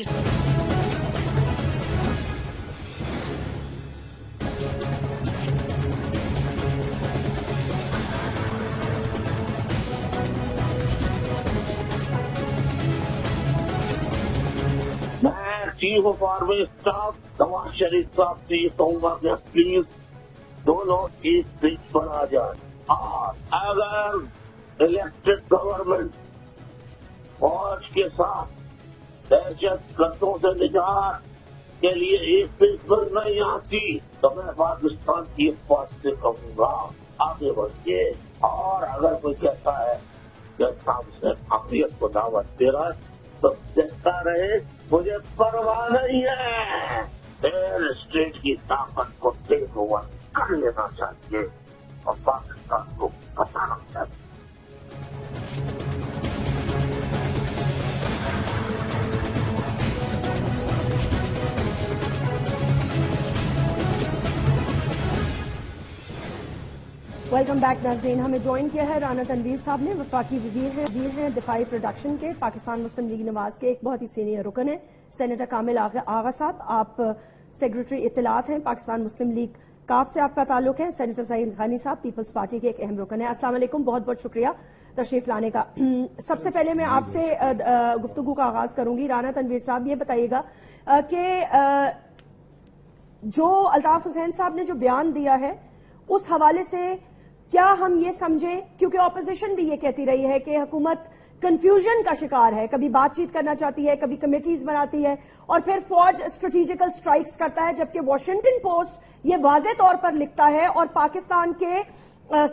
میں chief of army staff Nawaz Sharif صاحب سے یہ کہوں گا کہ پلیز دونوں ایک پیج پر آ جائیں، اور اگر الیکٹڈ گورنمنٹ فوج کے ساتھ دہشت گردوں سے نجات کے لیے ایک پیج پر نہیں آتی تو میں پاکستان کی فوج سے کہوں گا آگے بڑھیے، اور اگر کوئی کہتا ہے کہ ہم سے حقیقت کو دعوت دے رہا ہے تو دیکھتا رہے، مجھے پرواہ نہیں ہے، ایئر اسٹیٹ کی طاقت کو ٹیک اوور کر لینا چاہیے اور پاکستان کو بچانا چاہیے۔ ویلکم بیک ناظرین، ہمیں جوائن کیا ہے رانا تنویر صاحب نے، وفاقی وزیر ہیں دفاعی پروڈکشن کے، پاکستان مسلم لیگ نواز کے ایک بہت ہی سینئر رکن ہیں، سینیٹر کامل آغا صاحب، آپ سیکرٹری اطلاعات ہیں، پاکستان مسلم لیگ کاف سے آپ کا تعلق ہے، سینیٹر ظہیر غانی صاحب پیپلز پارٹی کے ایک اہم رکن ہیں۔ السلام علیکم، بہت بہت شکریہ تشریف لانے کا۔ سب سے پہلے میں آپ سے گفتگو کا آغاز کروں گی۔ رانا تنویر صاحب، یہ بتائیے گا کہ جو الطاف حسین صاحب نے جو بیان دیا ہے اس حوالے سے کیا ہم یہ سمجھیں، کیونکہ اپوزیشن بھی یہ کہتی رہی ہے کہ حکومت کنفیوژن کا شکار ہے، کبھی بات چیت کرنا چاہتی ہے، کبھی کمیٹیز بناتی ہے، اور پھر فوج اسٹریٹیجیکل سٹرائکس کرتا ہے، جبکہ واشنگٹن پوسٹ یہ واضح طور پر لکھتا ہے اور پاکستان کے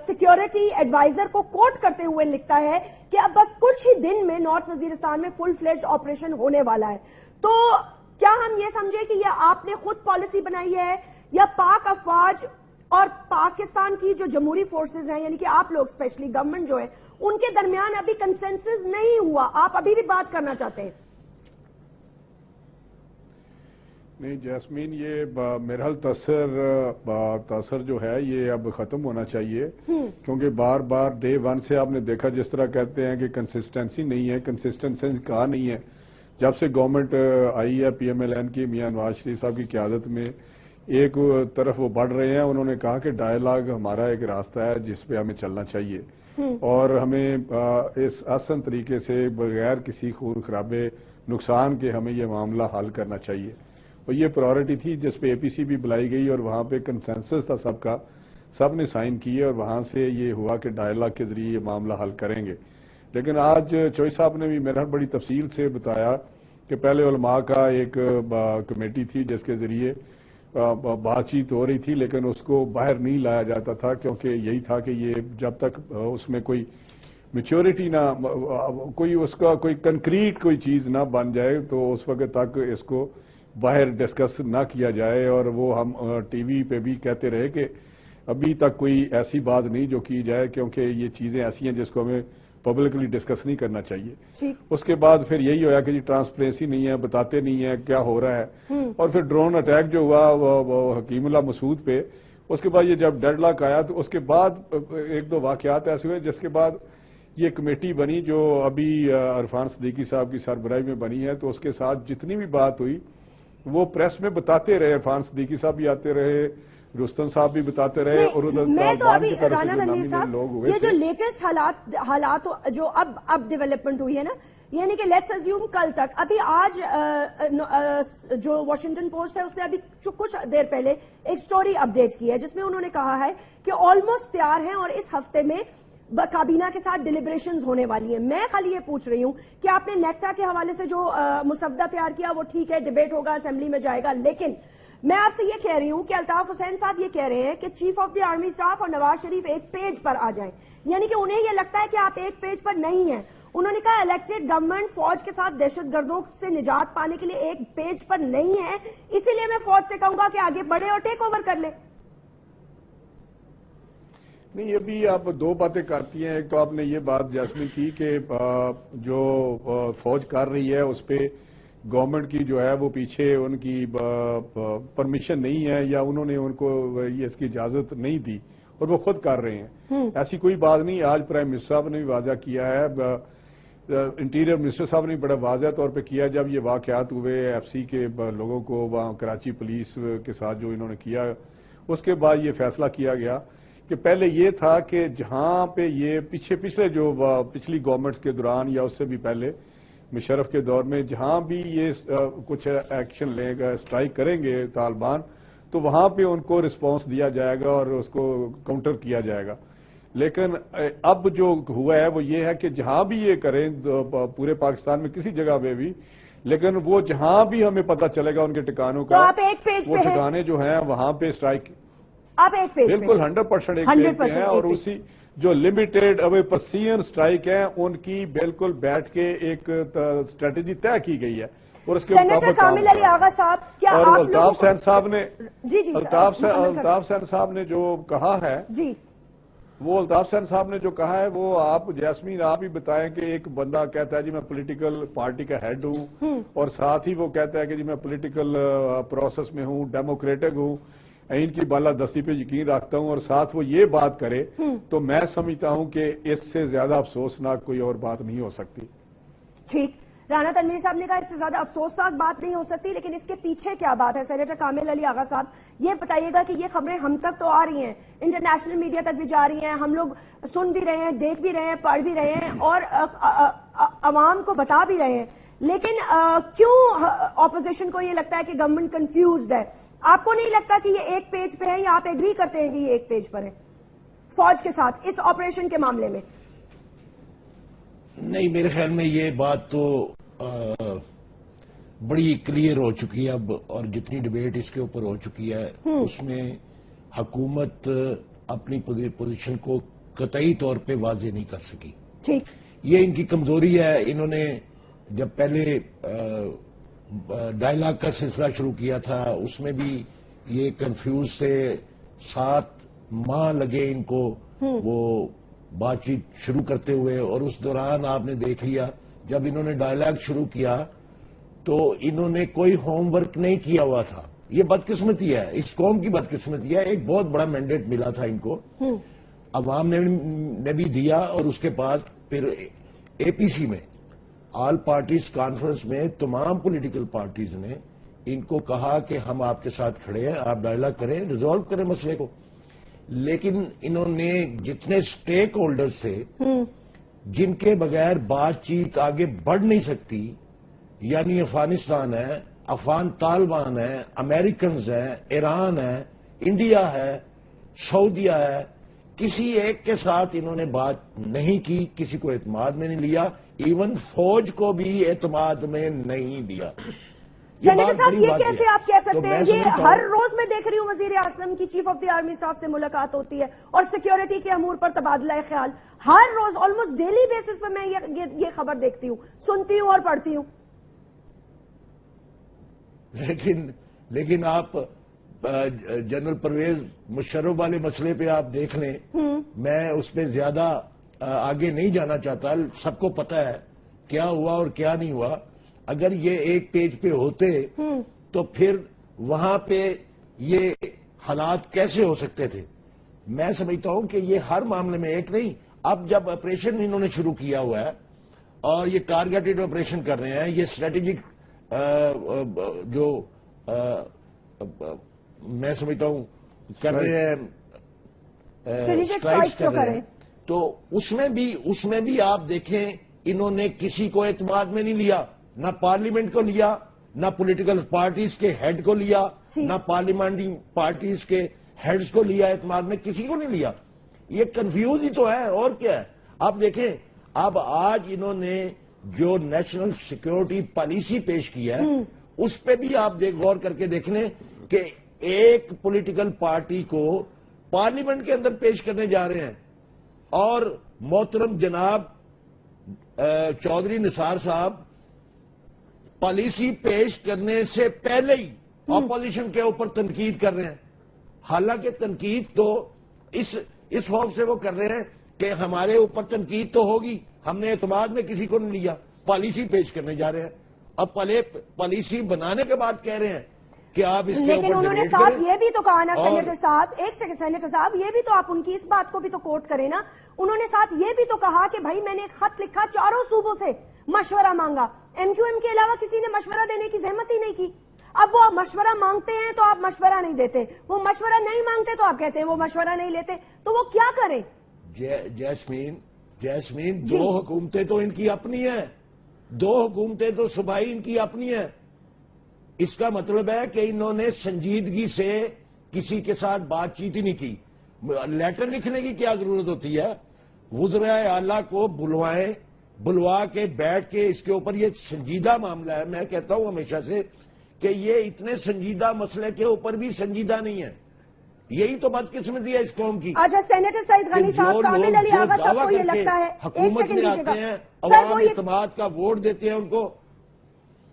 سیکیورٹی ایڈوائزر کو کوٹ کرتے ہوئے لکھتا ہے کہ اب بس کچھ ہی دن میں نارتھ وزیرستان میں فل فلیجڈ آپریشن ہونے والا ہے۔ تو کیا ہم یہ سمجھیں کہ یہ آپ نے خود پالیسی بنائی ہے، یا پاک افواج اور پاکستان کی جو جمہوری فورسز ہیں، یعنی کہ آپ لوگ اسپیشلی گورنمنٹ جو ہے، ان کے درمیان ابھی کنسنسس نہیں ہوا، آپ ابھی بھی بات کرنا چاہتے ہیں؟ نہیں جیسمین، یہ میرحل تاثر جو ہے یہ اب ختم ہونا چاہیے، کیونکہ بار بار ڈے ون سے آپ نے دیکھا جس طرح کہتے ہیں کہ کنسسٹنسی نہیں ہے، کنسسٹنسی کہا نہیں ہے۔ جب سے گورنمنٹ آئی ہے پی ایم ایل این کی، میاں نواز شریف صاحب کی قیادت میں، ایک طرف وہ بڑھ رہے ہیں، انہوں نے کہا کہ ڈائیلاگ ہمارا ایک راستہ ہے جس پہ ہمیں چلنا چاہیے، اور ہمیں اس آسان طریقے سے بغیر کسی خون خرابے نقصان کے ہمیں یہ معاملہ حل کرنا چاہیے، اور یہ پرائورٹی تھی جس پہ اے پی سی بھی بلائی گئی اور وہاں پہ کنسنسس تھا سب کا، سب نے سائن کیے، اور وہاں سے یہ ہوا کہ ڈائیلاگ کے ذریعے یہ معاملہ حل کریں گے۔ لیکن آج چوئی صاحب نے بھی میرا بڑی تفصیل سے بتایا کہ پہلے علماء کا ایک کمیٹی تھی جس کے ذریعے بات چیت ہو رہی تھی، لیکن اس کو باہر نہیں لایا جاتا تھا، کیونکہ یہی تھا کہ یہ جب تک اس میں کوئی میچورٹی نہ، کوئی اس کا کوئی کنکریٹ کوئی چیز نہ بن جائے تو اس وقت تک اس کو باہر ڈسکس نہ کیا جائے، اور وہ ہم ٹی وی پہ بھی کہتے رہے کہ ابھی تک کوئی ایسی بات نہیں جو کی جائے، کیونکہ یہ چیزیں ایسی ہیں جس کو ہمیں پبلکلی ڈسکس نہیں کرنا چاہیے۔ اس کے بعد پھر یہی ہوا کہ جی ٹرانسپیرنسی نہیں ہے، بتاتے نہیں ہیں کیا ہو رہا ہے، اور پھر ڈرون اٹیک جو ہوا وہ حکیم اللہ مسعود پہ، اس کے بعد یہ جب ڈیڈ لاک آیا تو اس کے بعد ایک دو واقعات ایسے ہوئے جس کے بعد یہ کمیٹی بنی جو ابھی عرفان صدیقی صاحب کی سربراہی میں بنی ہے، تو اس کے ساتھ جتنی بھی بات ہوئی وہ پریس میں بتاتے رہے، عرفان صدیقی صاحب بھی آتے رہے، رستم صاحب بھی بتاتے رہے، اور میں تو ابھی رانا تنویر صاحب یہ جو لیٹسٹ حالات جو اب ڈیولپمنٹ ہوئی ہے نا، یعنی کہ لیٹس ازیوم کل تک، ابھی آج جو واشنگٹن پوسٹ ہے اس نے ابھی کچھ دیر پہلے ایک سٹوری اپڈیٹ کی ہے جس میں انہوں نے کہا ہے کہ آلموسٹ تیار ہیں اور اس ہفتے میں کابینہ کے ساتھ ڈیلیبریشنز ہونے والی ہیں۔ میں خالی یہ پوچھ رہی ہوں کہ آپ نے نیکٹا کے حوالے سے جو مسودہ تیار کیا وہ ٹھیک ہے، ڈیبیٹ ہوگا، اسمبلی میں جائے گا، لیکن میں آپ سے یہ کہہ رہی ہوں کہ الطاف حسین صاحب یہ کہہ رہے ہیں کہ chief of the army staff اور نواز شریف ایک پیج پر آ جائیں، یعنی کہ انہیں یہ لگتا ہے کہ آپ ایک پیج پر نہیں ہیں۔ انہوں نے کہا الیکٹڈ گورنمنٹ فوج کے ساتھ دہشت گردوں سے نجات پانے کے لیے ایک پیج پر نہیں ہے، اسی لیے میں فوج سے کہوں گا کہ آگے بڑھے اور ٹیک اوور کر لیں۔ نہیں، ابھی آپ دو باتیں کرتی ہیں، ایک تو آپ نے یہ بات جاسمین کی کہ جو فوج کر رہی ہے اس پہ گورنمنٹ کی جو ہے وہ پیچھے ان کی پرمیشن نہیں ہے، یا انہوں نے ان کو یہ اس کی اجازت نہیں دی اور وہ خود کر رہے ہیں، ایسی کوئی بات نہیں۔ آج پرائم منسٹر صاحب نے بھی واضح کیا ہے انٹیریئر منسٹر صاحب نے بڑا واضح طور پہ کیا جب یہ واقعات ہوئے ایف سی کے لوگوں کو وہاں کراچی پولیس کے ساتھ جو انہوں نے کیا، اس کے بعد یہ فیصلہ کیا گیا کہ پہلے یہ تھا کہ جہاں پہ یہ پچھلے جو پچھلی گورنمنٹس کے دوران یا اس سے بھی پہلے مشرف کے دور میں جہاں بھی یہ کچھ ایکشن لیں گا، اسٹرائک کریں گے طالبان، تو وہاں پہ ان کو رسپانس دیا جائے گا اور اس کو کاؤنٹر کیا جائے گا۔ لیکن اب جو ہوا ہے وہ یہ ہے کہ جہاں بھی یہ کریں پورے پاکستان میں کسی جگہ پہ بھی، لیکن وہ جہاں بھی ہمیں پتہ چلے گا ان کے ٹھکانوں کا، وہ ٹھکانے جو ہیں وہاں پہ اسٹرائک بالکل 100% ایک پیج پہ ہیں، اور اسی جو لمیٹڈ اوے پرسین اسٹرائک ہیں ان کی بالکل بیٹھ کے ایک اسٹریٹجی طے کی گئی ہے، اور اس کے مطابق اور الطاف حسین صاحب نے جو کہا ہے وہ الطاف حسین صاحب نے جو کہا ہے وہ آپ جیسمین آپ ہی بتائیں کہ ایک بندہ کہتا ہے جی میں پولیٹیکل پارٹی کا ہیڈ ہوں، اور ساتھ ہی وہ کہتا ہے کہ جی میں پولیٹیکل پروسیس میں ہوں، ڈیموکریٹک ہوں، ان کی بالادستی پہ یقین رکھتا ہوں، اور ساتھ وہ یہ بات کرے تو میں سمجھتا ہوں کہ اس سے زیادہ افسوسناک کوئی اور بات نہیں ہو سکتی۔ ٹھیک، رانا تنویر صاحب نے کہا اس سے زیادہ افسوسناک بات نہیں ہو سکتی، لیکن اس کے پیچھے کیا بات ہے؟ سینیٹر کامل علی آغا صاحب یہ بتائیے گا کہ یہ خبریں ہم تک تو آ رہی ہیں، انٹرنیشنل میڈیا تک بھی جا رہی ہیں، ہم لوگ سن بھی رہے ہیں، دیکھ بھی رہے ہیں، پڑھ بھی رہے ہیں اور عوام کو بتا بھی رہے ہیں، لیکن کیوں اپوزیشن کو یہ لگتا ہے کہ گورنمنٹ کنفیوزڈ ہے؟ آپ کو نہیں لگتا کہ یہ ایک پیج پہ ہے، یا آپ ایگری کرتے ہیں کہ یہ ایک پیج پر ہے فوج کے ساتھ اس آپریشن کے معاملے میں؟ نہیں، میرے خیال میں یہ بات تو بڑی کلیئر ہو چکی ہے اب، اور جتنی ڈبیٹ اس کے اوپر ہو چکی ہے اس میں حکومت اپنی پوزیشن کو قطعی طور پہ واضح نہیں کر سکی۔ ٹھیک، یہ ان کی کمزوری ہے۔ انہوں نے جب پہلے ڈائلاگ کا سلسلہ شروع کیا تھا اس میں بھی یہ کنفیوز سے 7 ماہ لگے ان کو وہ بات چیت شروع کرتے ہوئے، اور اس دوران آپ نے دیکھ لیا جب انہوں نے ڈائلاگ شروع کیا تو انہوں نے کوئی ہوم ورک نہیں کیا ہوا تھا۔ یہ بدقسمتی ہے، اس قوم کی بدقسمتی ہے۔ ایک بہت بڑا مینڈیٹ ملا تھا ان کو، عوام نے بھی دیا، اور اس کے بعد پھر اے پی سی میں آل پارٹیز کانفرنس میں تمام پولیٹیکل پارٹیز نے ان کو کہا کہ ہم آپ کے ساتھ کھڑے ہیں، آپ ڈائلاگ کریں، ریزالو کریں مسئلے کو۔ لیکن انہوں نے جتنے سٹیک ہولڈرز تھے جن کے بغیر بات چیت آگے بڑھ نہیں سکتی، یعنی افغانستان ہے، افغان طالبان ہے، امریکنز ہیں، ایران ہے، انڈیا ہے، سعودیہ ہے، کسی ایک کے ساتھ انہوں نے بات نہیں کی، کسی کو اعتماد میں نہیں لیا، ایون فوج کو بھی اعتماد میں نہیں لیا۔ سینیٹر صاحب یہ کیسے آپ کہہ سکتے ہیں؟ یہ ہر روز میں دیکھ رہی ہوں وزیر اعظم کی chief of the army staff سے ملاقات ہوتی ہے اور سیکیورٹی کے امور پر تبادلہ خیال ہر روز آلموسٹ ڈیلی بیسس پر میں یہ خبر دیکھتی ہوں، سنتی ہوں اور پڑھتی ہوں۔ لیکن آپ جنرل پرویز مشرف والے مسئلے پہ آپ دیکھ لیں، میں اس پہ زیادہ آگے نہیں جانا چاہتا، سب کو پتا ہے کیا ہوا اور کیا نہیں ہوا۔ اگر یہ ایک پیج پہ ہوتے تو پھر وہاں پہ یہ حالات کیسے ہو سکتے تھے؟ میں سمجھتا ہوں کہ یہ ہر معاملے میں ایک نہیں۔ اب جب آپریشن انہوں نے شروع کیا ہوا ہے اور یہ ٹارگیٹڈ آپریشن کر رہے ہیں، یہ اسٹریٹجک جو میں سمجھتا ہوں کر رہے ہیں، اسٹرائکس کر رہے ہیں، تو اس میں بھی آپ دیکھیں انہوں نے کسی کو اعتماد میں نہیں لیا، نہ پارلیمنٹ کو لیا، نہ پولیٹیکل پارٹیز کے ہیڈ کو لیا، نہ پارلیمنٹری پارٹیز کے ہیڈز کو لیا، اعتماد میں کسی کو نہیں لیا۔ یہ کنفیوز ہی تو ہے، اور کیا ہے؟ آپ دیکھیں اب آج انہوں نے جو نیشنل سیکیورٹی پالیسی پیش کی ہے اس پہ بھی آپ غور کر کے دیکھ لیں کہ ایک پولیٹیکل پارٹی کو پارلیمنٹ کے اندر پیش کرنے جا رہے ہیں، اور محترم جناب چودھری نثار صاحب پالیسی پیش کرنے سے پہلے ہی اپوزیشن کے اوپر تنقید کر رہے ہیں۔ حالانکہ تنقید تو اس خوف سے وہ کر رہے ہیں کہ ہمارے اوپر تنقید تو ہوگی، ہم نے اعتماد میں کسی کو نہیں لیا، پالیسی پیش کرنے جا رہے ہیں۔ اب پالیسی بنانے کے بعد کہہ رہے ہیں کہ آپ اس کے لیکن اوپر انہوں نے ڈیبیٹ صاحب کریں. یہ بھی تو کہا نا اور سینیٹر صاحب، ایک سیکنڈ سینیٹر صاحب، یہ بھی تو آپ ان کی اس بات کو بھی تو کوٹ کریں نا. انہوں نے ساتھ یہ بھی تو کہا کہ بھائی میں نے ایک خط لکھا، چاروں صوبوں سے مشورہ مانگا، ایم کیو ایم کے علاوہ کسی نے مشورہ دینے کی زحمت ہی نہیں کی. اب وہ مشورہ مانگتے ہیں تو آپ مشورہ نہیں دیتے، وہ مشورہ نہیں مانگتے تو آپ کہتے ہیں وہ مشورہ نہیں لیتے، تو وہ کیا کریں؟ جیسمین دو حکومتیں تو ان کی اپنی ہیں، دو حکومتیں تو صوبائی ان کی اپنی ہیں. اس کا مطلب ہے کہ انہوں نے سنجیدگی سے کسی کے ساتھ بات چیت ہی نہیں کی. لیٹر لکھنے کی کیا ضرورت ہوتی ہے؟ وزرائے اعلیٰ کو بلوائیں، بلوا کے بیٹھ کے اس کے اوپر، یہ سنجیدہ معاملہ ہے. میں کہتا ہوں ہمیشہ سے کہ یہ اتنے سنجیدہ مسئلے کے اوپر بھی سنجیدہ نہیں ہے. یہی تو بدقسمتی ہے اس قوم کی. اچھا سینیٹر سعید غنی صاحب، کامل علی آغا صاحب کو یہ لگتا ہے حکومت میں آتے ہیں، عوام اعتماد کا ووٹ دیتے ہیں ان کو،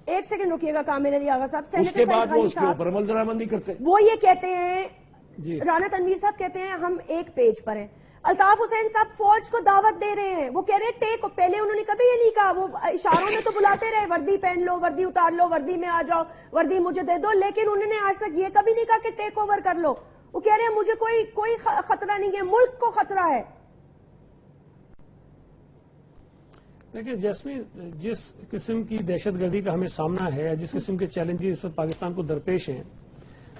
ایک سیکنڈ رکیے گا کامل علی آغا صاحب. اس کے بعد وہ اس کے اوپر عمل درآمدی کرتے ہیں. وہ یہ کہتے ہیں، رانا تنویر صاحب کہتے ہیں ہم ایک پیج پر ہیں. الطاف حسین صاحب فوج کو دعوت دے رہے ہیں، وہ کہہ رہے ہیں ٹیک، پہلے انہوں نے کبھی یہ نہیں کہا، وہ اشاروں میں تو بلاتے رہے وردی پہن لو، وردی اتار لو، وردی میں آ جاؤ، وردی مجھے دے دو، لیکن انہوں نے آج تک یہ کبھی نہیں کہا کہ ٹیک اوور کر لو. وہ کہہ رہے ہیں مجھے کوئی خطرہ نہیں ہے، ملک کو خطرہ ہے. دیکھیں جیسمین، جس قسم کی دہشت گردی کا ہمیں سامنا ہے، جس قسم کے چیلنجز اس وقت پاکستان کو درپیش ہیں،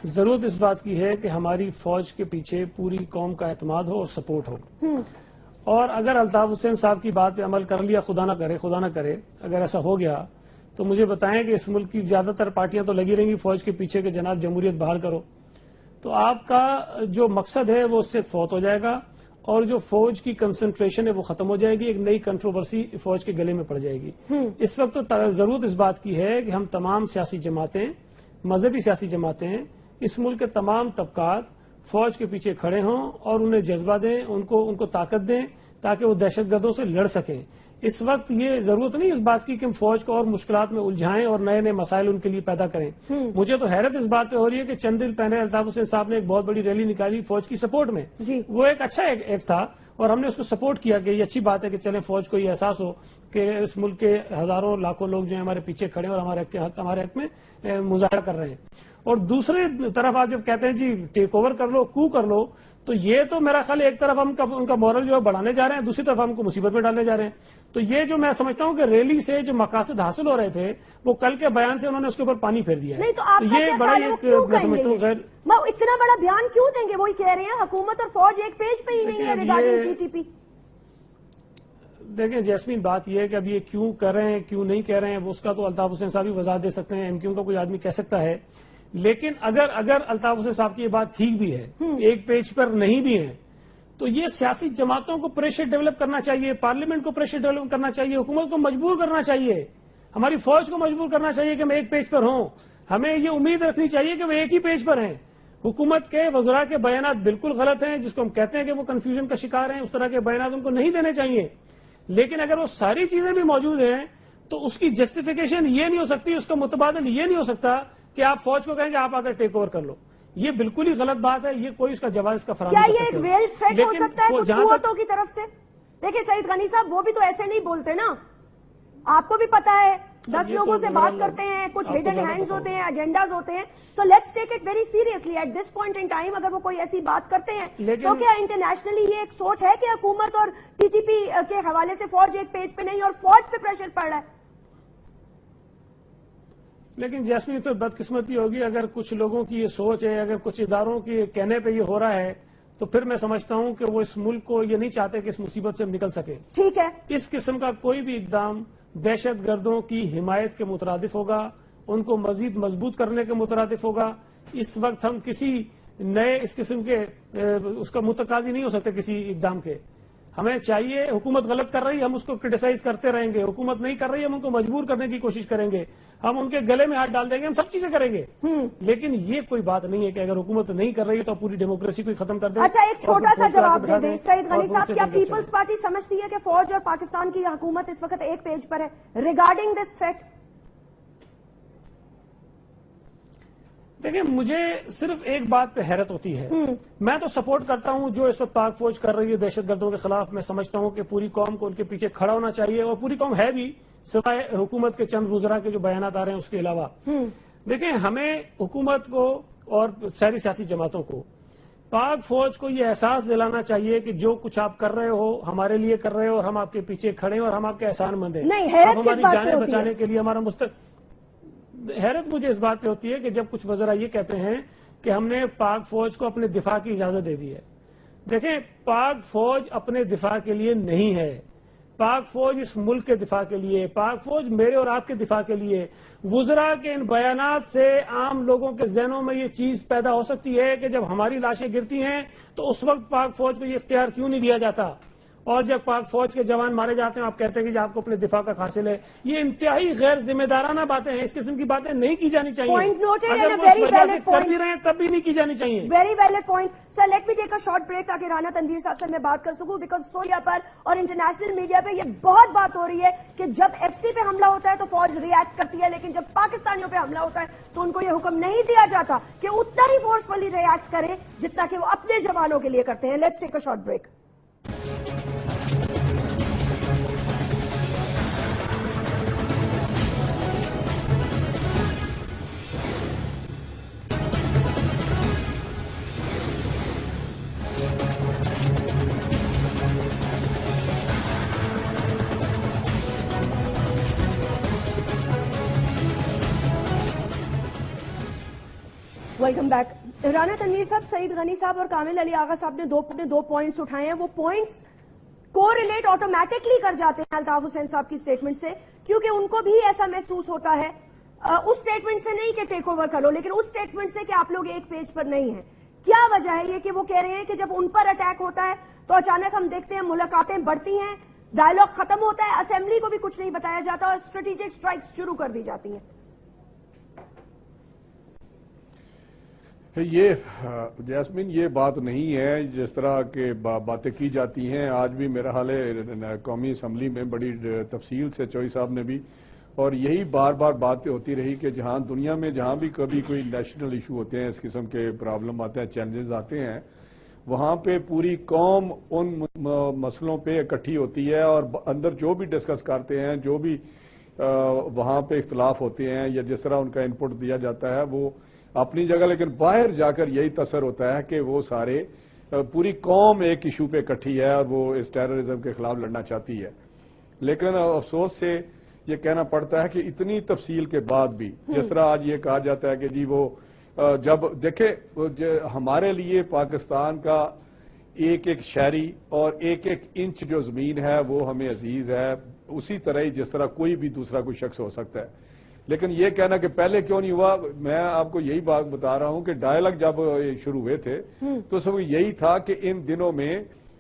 ضرورت اس بات کی ہے کہ ہماری فوج کے پیچھے پوری قوم کا اعتماد ہو اور سپورٹ ہو. اور اگر الطاف حسین صاحب کی بات پہ عمل کر لیا، خدا نہ کرے اگر ایسا ہو گیا تو مجھے بتائیں کہ اس ملک کی زیادہ تر پارٹیاں تو لگی رہیں گی فوج کے پیچھے کہ جناب جمہوریت بحال کرو، تو آپ کا جو مقصد ہے وہ اس سے فوت ہو جائے گا، اور جو فوج کی کنسنٹریشن ہے وہ ختم ہو جائے گی، ایک نئی کنٹروورسی فوج کے گلے میں پڑ جائے گی. اس وقت تو ضرورت اس بات کی ہے کہ ہم تمام سیاسی جماعتیں، مذہبی سیاسی جماعتیں، اس ملک کے تمام طبقات فوج کے پیچھے کھڑے ہوں اور انہیں جذبہ دیں، ان کو طاقت دیں تاکہ وہ دہشت گردوں سے لڑ سکیں. اس وقت یہ ضرورت نہیں اس بات کی کہ ہم فوج کو اور مشکلات میں الجھائیں اور نئے نئے مسائل ان کے لیے پیدا کریں. مجھے تو حیرت اس بات پہ ہو رہی ہے کہ چند دن پہلے الطاف حسین صاحب نے ایک بہت بڑی ریلی نکالی فوج کی سپورٹ میں. وہ ایک اچھا ایک تھا اور ہم نے اس کو سپورٹ کیا کہ یہ اچھی بات ہے کہ چلیں فوج کو یہ احساس ہو کہ اس ملک کے ہزاروں لاکھوں لوگ جو ہیں ہمارے پیچھے کھڑے اور ہمارے حق میں مظاہرہ کر رہے ہیں. اور دوسری طرف آپ جب کہتے ہیں جی ٹیک اوور کر لو، کو کر لو، تو یہ تو میرا خیال ایک طرف ہم ان کا مورل جو ہے بڑھانے جا رہے ہیں، دوسری طرف ہم کو مصیبت میں ڈالنے جا رہے ہیں. تو یہ جو میں سمجھتا ہوں کہ ریلی سے جو مقاصد حاصل ہو رہے تھے وہ کل کے بیان سے انہوں نے اس کے اوپر پانی پھیر دیا ہے. تو یہ بڑا میں سمجھتا ہوں غیر اتنا بڑا بیان کیوں دیں گے؟ وہی کہہ رہے ہیں حکومت اور فوج ایک پیج پہ ہی نہیں ہے ریگارڈنگ TTP. دیکھیں جیسمین، بات یہ ہے کہ اب یہ کیوں کر رہے ہیں کیوں نہیں کہہ رہے ہیں، اس کا تو الطاف حسین صاحب ہی وضاحت دے سکتے ہیں، MQ کا کوئی آدمی کہہ سکتا ہے. لیکن اگر الطاف حسین صاحب کی یہ بات ٹھیک بھی ہے، ایک پیج پر نہیں بھی ہے، تو یہ سیاسی جماعتوں کو پریشر ڈیولپ کرنا چاہیے، پارلیمنٹ کو پریشر ڈیولپ کرنا چاہیے، حکومت کو مجبور کرنا چاہیے، ہماری فوج کو مجبور کرنا چاہیے کہ ہم ایک پیج پر ہوں. ہمیں یہ امید رکھنی چاہیے کہ وہ ایک ہی پیج پر ہیں. حکومت کے وزراء کے بیانات بالکل غلط ہیں، جس کو ہم کہتے ہیں کہ وہ کنفیوژن کا شکار ہیں، اس طرح کے بیانات ان کو نہیں دینے چاہیے. لیکن اگر وہ ساری چیزیں بھی موجود ہیں تو اس کی جسٹیفیکیشن یہ نہیں ہو سکتی، اس کا متبادل یہ نہیں ہو سکتا کہ آپ فوج کو کہیں کہ آپ آ کر ٹیک اوور کر لو. یہ بالکل ہی غلط بات ہے، یہ کوئی اس کا جواز اس کا فراہم نہیں کر سکتا. کیا یہ ایک ریل تھریٹ ہو سکتا ہے کچھ قوتوں کی طرف سے؟ دیکھیں سعید غنی صاحب وہ بھی تو ایسے نہیں بولتے نا، آپ کو بھی پتا ہے 10 لوگوں سے بات کرتے ہیں، کچھ ہڈن ہینڈز ہوتے ہیں، ایجنڈاز ہوتے ہیں. So let's take it very seriously at this point in time. اگر وہ کوئی ایسی بات کرتے ہیں تو کیا انٹرنیشنلی یہ ایک سوچ ہے کہ حکومت اور TTP کے حوالے سے فوج ایک پیج پہ نہیں اور فوج پہ پریشر پڑ رہا ہے؟ لیکن جیسمین تو بدقسمتی ہوگی اگر کچھ لوگوں کی یہ سوچ ہے، اگر کچھ اداروں کے کہنے پہ یہ ہو رہا ہے تو پھر میں سمجھتا ہوں کہ وہ اس ملک کو یہ نہیں چاہتے کہ اس مصیبت سے نکل سکے. ٹھیک ہے، اس قسم کا کوئی بھی اقدام دہشت گردوں کی حمایت کے مترادف ہوگا، ان کو مزید مضبوط کرنے کے مترادف ہوگا. اس وقت ہم کسی نئے اس قسم کے اس کا متقاضی نہیں ہو سکتے کسی اقدام کے. ہمیں چاہیے حکومت غلط کر رہی ہے ہم اس کو کرٹیسائز کرتے رہیں گے، حکومت نہیں کر رہی ہے ہم ان کو مجبور کرنے کی کوشش کریں گے، ہم ان کے گلے میں ہاتھ ڈال دیں گے، ہم سب چیزیں کریں گے. لیکن یہ کوئی بات نہیں ہے کہ اگر حکومت نہیں کر رہی ہے تو پوری ڈیموکریسی کو ختم کر دیں. اچھا ایک چھوٹا سا جواب دے دیں سعید غنی صاحب، کیا پیپلز پارٹی سمجھتی ہے کہ فوج اور پاکستان کی حکومت اس وقت ایک پیج پر ہے ریگارڈنگ دس تھریٹ؟ دیکھیں مجھے صرف ایک بات پہ حیرت ہوتی ہے. میں تو سپورٹ کرتا ہوں جو اس وقت پاک فوج کر رہی ہے دہشت گردوں کے خلاف. میں سمجھتا ہوں کہ پوری قوم کو ان کے پیچھے کھڑا ہونا چاہیے، اور پوری قوم ہے بھی سوائے حکومت کے چند وزراء کے جو بیانات آ رہے ہیں اس کے علاوہ. دیکھیں ہمیں حکومت کو اور ساری سیاسی جماعتوں کو پاک فوج کو یہ احساس دلانا چاہیے کہ جو کچھ آپ کر رہے ہو ہمارے لیے کر رہے ہو اور ہم آپ کے پیچھے کھڑے ہیں اور ہم آپ کے احسان مند ہیں. آپ ہماری جانیں بچانے کے لیے ہمارا حیرت مجھے اس بات پہ ہوتی ہے کہ جب کچھ وزراء یہ کہتے ہیں کہ ہم نے پاک فوج کو اپنے دفاع کی اجازت دے دی ہے. دیکھیں پاک فوج اپنے دفاع کے لیے نہیں ہے. پاک فوج اس ملک کے دفاع کے لیے، پاک فوج میرے اور آپ کے دفاع کے لیے. وزراء کے ان بیانات سے عام لوگوں کے ذہنوں میں یہ چیز پیدا ہو سکتی ہے کہ جب ہماری لاشیں گرتی ہیں تو اس وقت پاک فوج کو یہ اختیار کیوں نہیں دیا جاتا، اور جب پاک فوج کے جوان مارے جاتے ہیں آپ کہتے ہیں کہ آپ کو اپنے دفاع کا حاصل ہے. یہ انتہائی غیر ذمہ دارانہ باتیں ہیں. اس قسم کی باتیں نہیں کی جانی چاہیے. اگر وہ اس وجہ سے کر بھی رہے ہیں تب بھی نہیں کی جانی چاہیے. Very valid point. Sir let me take a short break تاکہ رانا تنویر صاحب سے میں بات کر سکوں، بیکاز سوریا پر اور انٹرنیشنل میڈیا پہ یہ بہت بات ہو رہی ہے کہ جب ایف سی پہ حملہ ہوتا ہے تو فوج ریئیکٹ کرتی ہے، لیکن جب پاکستانیوں پہ حملہ ہوتا ہے تو ان کو یہ حکم نہیں دیا جاتا کہ اتنا ہی فورسفلی ریئیکٹ کریں جتنا کہ وہ اپنے جوانوں کے لیے کرتے ہیں. Let's take a short break. Welcome back. Rana Tanveer صاحب، سعید غنی صاحب اور کامل علی آغا صاحب نے دو پوائنٹس اٹھائے ہیں. وہ پوائنٹس کو ریلیٹ آٹومیٹکلی کر جاتے ہیں الطاف حسین صاحب کی سٹیٹمنٹ سے، کیونکہ ان کو بھی ایسا محسوس ہوتا ہے اس سٹیٹمنٹ سے نہیں کہ ٹیک اوور کرو، لیکن اس سٹیٹمنٹ سے کہ آپ لوگ ایک پیج پر نہیں ہیں. کیا وجہ ہے یہ کہ وہ کہہ رہے ہیں کہ جب ان پر اٹیک ہوتا ہے تو اچانک ہم دیکھتے ہیں ملاقاتیں بڑھتی ہیں، ڈائلاگ ختم ہوتا ہے، اسمبلی کو بھی کچھ نہیں بتایا جاتا اور اسٹریٹجک سٹرائکس شروع کر دی جاتی ہیں. یہ جیسمین یہ بات نہیں ہے جس طرح کے باتیں کی جاتی ہیں. آج بھی میرا حال ہے قومی اسمبلی میں بڑی تفصیل سے چوئی صاحب نے بھی، اور یہی بار بار باتیں ہوتی رہی کہ جہاں دنیا میں جہاں بھی کبھی کوئی نیشنل ایشو ہوتے ہیں، اس قسم کے پرابلم آتے ہیں، چیلنجز آتے ہیں، وہاں پہ پوری قوم ان مسئلوں پہ اکٹھی ہوتی ہے اور اندر جو بھی ڈسکس کرتے ہیں، جو بھی وہاں پہ اختلاف ہوتے ہیں یا جس طرح ان کا انپٹ دیا جاتا ہے وہ اپنی جگہ، لیکن باہر جا کر یہی تصور ہوتا ہے کہ وہ سارے پوری قوم ایک ایشو پہ اکٹھی ہے اور وہ اس ٹیررزم کے خلاف لڑنا چاہتی ہے. لیکن افسوس سے یہ کہنا پڑتا ہے کہ اتنی تفصیل کے بعد بھی جس طرح آج یہ کہا جاتا ہے کہ جی وہ جب دیکھیں ہمارے لیے پاکستان کا ایک ایک شہری اور ایک ایک انچ جو زمین ہے وہ ہمیں عزیز ہے، اسی طرح ہی جس طرح کوئی بھی دوسرا کوئی شخص ہو سکتا ہے. لیکن یہ کہنا کہ پہلے کیوں نہیں ہوا، میں آپ کو یہی بات بتا رہا ہوں کہ ڈائلاگ جب شروع ہوئے تھے تو سب یہی تھا کہ ان دنوں میں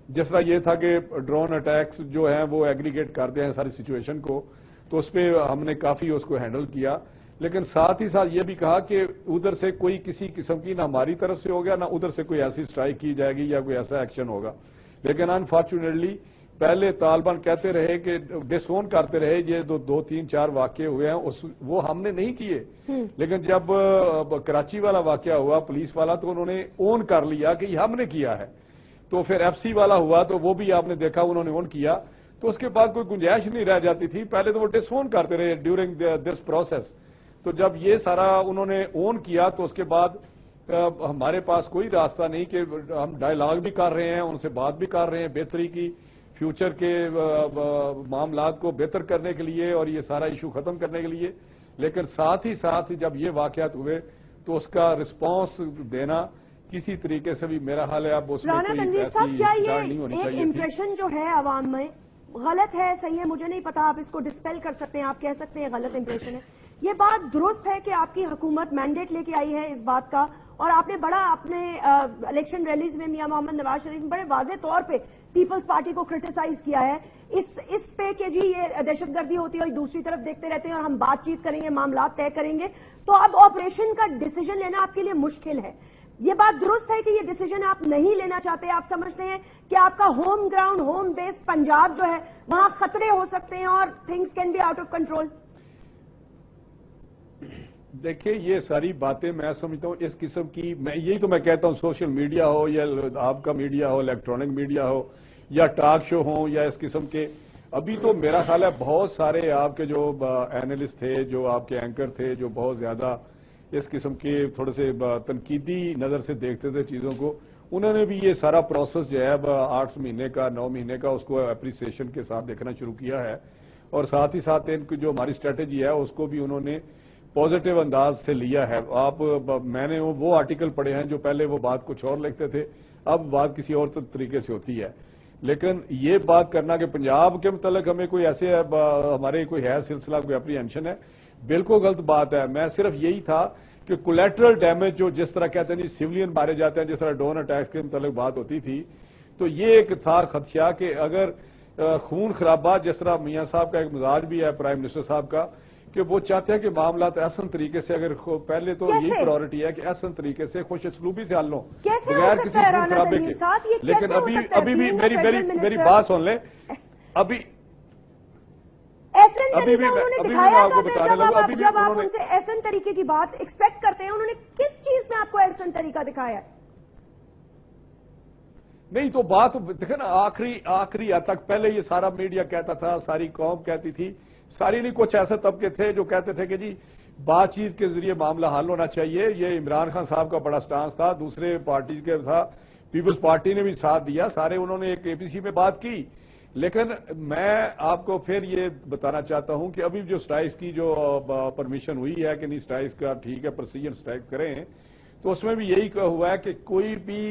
جس طرح یہ تھا کہ ڈرون اٹیکس جو ہیں وہ ایگریگیٹ کرتے ہیں ساری سچویشن کو، تو اس پہ ہم نے کافی اس کو ہینڈل کیا. لیکن ساتھ ہی ساتھ یہ بھی کہا کہ ادھر سے کوئی کسی قسم کی نہ ہماری طرف سے ہو گیا نہ ادھر سے کوئی ایسی سٹرائک کی جائے گی یا کوئی ایسا ایکشن ہوگا. لیکن انفارچونیٹلی پہلے طالبان کہتے رہے کہ ڈس اون کرتے رہے، یہ دو تین چار واقعے ہوئے ہیں وہ ہم نے نہیں کیے. لیکن جب کراچی والا واقعہ ہوا پولیس والا تو انہوں نے اون کر لیا کہ یہ ہم نے کیا ہے. تو پھر ایف سی والا ہوا تو وہ بھی آپ نے دیکھا انہوں نے اون کیا. تو اس کے بعد کوئی گنجائش نہیں رہ جاتی تھی. پہلے تو وہ ڈس اون کرتے رہے ڈیورنگ دس پروسیس. تو جب یہ سارا انہوں نے اون کیا تو اس کے بعد ہمارے پاس کوئی راستہ نہیں کہ ہم ڈائلاگ بھی کر رہے ہیں، ان سے بات بھی کر رہے ہیں بہتری کی، فیوچر کے معاملات کو بہتر کرنے کے لیے اور یہ سارا ایشو ختم کرنے کے لیے. لیکن ساتھ ہی ساتھ جب یہ واقعات ہوئے تو اس کا رسپانس دینا کسی طریقے سے بھی میرا حال ہے اب اس میں کوئی ایسی جان نہیں ہونی چاہیے. امپریشن جو ہے عوام میں غلط ہے، صحیح ہے، مجھے نہیں پتا، آپ اس کو ڈسپیل کر سکتے ہیں، آپ کہہ سکتے ہیں غلط امپریشن ہے. یہ بات درست ہے کہ آپ کی حکومت مینڈیٹ لے کے آئی ہے اس بات کا، اور آپ نے بڑا اپنے الیکشن ریلیز میں میاں محمد نواز شریف بڑے واضح طور پہ پیپلز پارٹی کو کرٹیسائز کیا ہے اس پہ کہ جی یہ دہشت گردی ہوتی ہے اور دوسری طرف دیکھتے رہتے ہیں اور ہم بات چیت کریں گے، معاملات طے کریں گے. تو اب آپریشن کا ڈیسیجن لینا آپ کے لیے مشکل ہے. یہ بات درست ہے کہ یہ ڈیسیجن آپ نہیں لینا چاہتے، آپ سمجھتے ہیں کہ آپ کا home ground home base Punjab جو ہے وہاں خطرے ہو سکتے ہیں اور things can be out of control. دیکھیں یہ ساری باتیں میں سمجھتا ہوں اس قسم کی، یہی تو میں کہتا ہوں سوشل میڈیا ہو یا آپ کا میڈیا ہو، الیکٹرانک میڈیا ہو یا ٹاک شو ہوں یا اس قسم کے، ابھی تو میرا خیال ہے بہت سارے آپ کے جو اینالسٹ تھے، جو آپ کے اینکر تھے، جو بہت زیادہ اس قسم کے تھوڑے سے تنقیدی نظر سے دیکھتے تھے چیزوں کو، انہوں نے بھی یہ سارا پروسیس جو ہے 8 مہینے کا 9 مہینے کا اس کو اپریسیشن کے ساتھ دیکھنا شروع کیا ہے، اور ساتھ ہی ساتھ ان کی جو ہماری اسٹریٹجی ہے اس کو بھی انہوں نے پازیٹو انداز سے لیا ہے۔ میں نے وہ آرٹیکل پڑھے ہیں جو پہلے وہ بات کچھ اور لکھتے تھے، اب بات کسی اور طریقے سے ہوتی ہے، لیکن یہ بات کرنا کہ پنجاب کے متعلق ہمیں کوئی ایسے ہمارے کوئی ہے سلسلہ، کوئی اپریہنشن ہے، بالکل غلط بات ہے۔ میں صرف یہی تھا کہ کولیٹرل ڈیمیج جو جس طرح کہتے ہیں جی سویلین مارے جاتے ہیں، جس طرح ڈرون اٹیکس کے متعلق بات ہوتی تھی، تو یہ ایک تھا خدشہ کہ اگر خون خرابہ، جس طرح میاں صاحب کا ایک مزاج بھی ہے پرائم منسٹر صاحب کا کہ وہ چاہتے ہیں کہ معاملات احسن طریقے سے، اگر پہلے تو یہی پرائورٹی ہے کہ احسن طریقے سے خوش اسلوبی سے حل ہوں بغیر کسی خون خرابے کے، لیکن ابھی بھی میری بات سن لیں، ابھی بھی میں آپ کو بتانے لگا، جب آپ ان سے احسن طریقے کی بات ایکسپیکٹ کرتے ہیں، انہوں نے کس چیز میں آپ کو احسن طریقہ دکھایا ہے؟ نہیں تو بات دیکھیں نا، آخری حد تک پہلے یہ سارا میڈیا کہتا تھا، ساری قوم کہتی تھی، ساری نہیں کچھ ایسے طبقے تھے جو کہتے تھے کہ جی بات چیت کے ذریعے معاملہ حل ہونا چاہیے۔ یہ عمران خان صاحب کا بڑا سٹانس تھا، دوسرے پارٹیز کے تھا، پیپلز پارٹی نے بھی ساتھ دیا، سارے انہوں نے ایک APC میں بات کی، لیکن میں آپ کو پھر یہ بتانا چاہتا ہوں کہ ابھی جو اسٹرائکس کی جو پرمیشن ہوئی ہے کہ نہیں اسٹرائکس کا ٹھیک ہے پرسیجن اسٹرائک کریں، تو اس میں بھی یہی ہوا ہے کہ کوئی بھی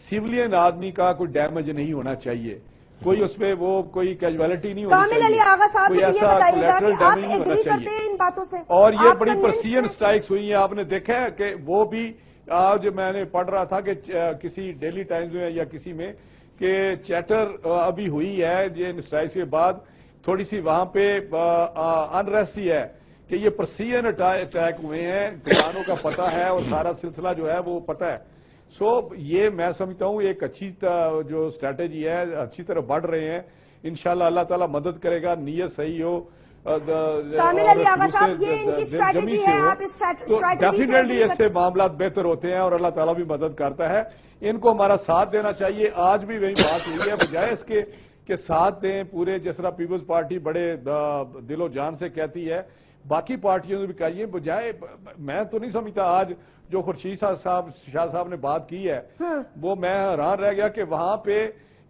سیولین آدمی کا کوئی ڈیمیج نہیں ہونا چاہیے، کوئی اس پہ وہ کوئی کیجویلٹی نہیں ہونی چاہیے، کوئی ایسا کولیٹرل ڈیمیج نہیں ہونا چاہیے۔ اور یہ بڑی پرسیجن اسٹرائکس ہوئی ہیں، آپ نے دیکھا ہے کہ وہ بھی آج میں نے پڑھ رہا تھا کہ کسی ڈیلی ٹائمز میں یا کسی میں کہ چیٹر ابھی ہوئی ہے یہ اسٹرائکس کے بعد تھوڑی سی وہاں پہ انریسٹ ہی ہے کہ یہ پرسیجن اٹیک ہوئے ہیں، کسانوں کا پتہ ہے اور سارا سلسلہ جو ہے وہ پتہ ہے۔ یہ میں سمجھتا ہوں ایک اچھی جو اسٹریٹجی ہے، اچھی طرح بڑھ رہے ہیں، انشاءاللہ اللہ تعالیٰ مدد کرے گا، نیت صحیح ہو، ڈیفینیٹلی اس سے معاملات بہتر ہوتے ہیں اور اللہ تعالیٰ بھی مدد کرتا ہے۔ ان کو ہمارا ساتھ دینا چاہیے، آج بھی وہی بات ہوئی ہے، بجائے اس کے کہ ساتھ دیں پورے، جس طرح پیپلز پارٹی بڑے دل و جان سے کہتی ہے، باقی پارٹیوں سے بھی کہیے، بجائے میں تو نہیں سمجھتا آج جو خورشید شاہ صاحب نے بات کی ہے وہ میں حیران رہ گیا کہ وہاں پہ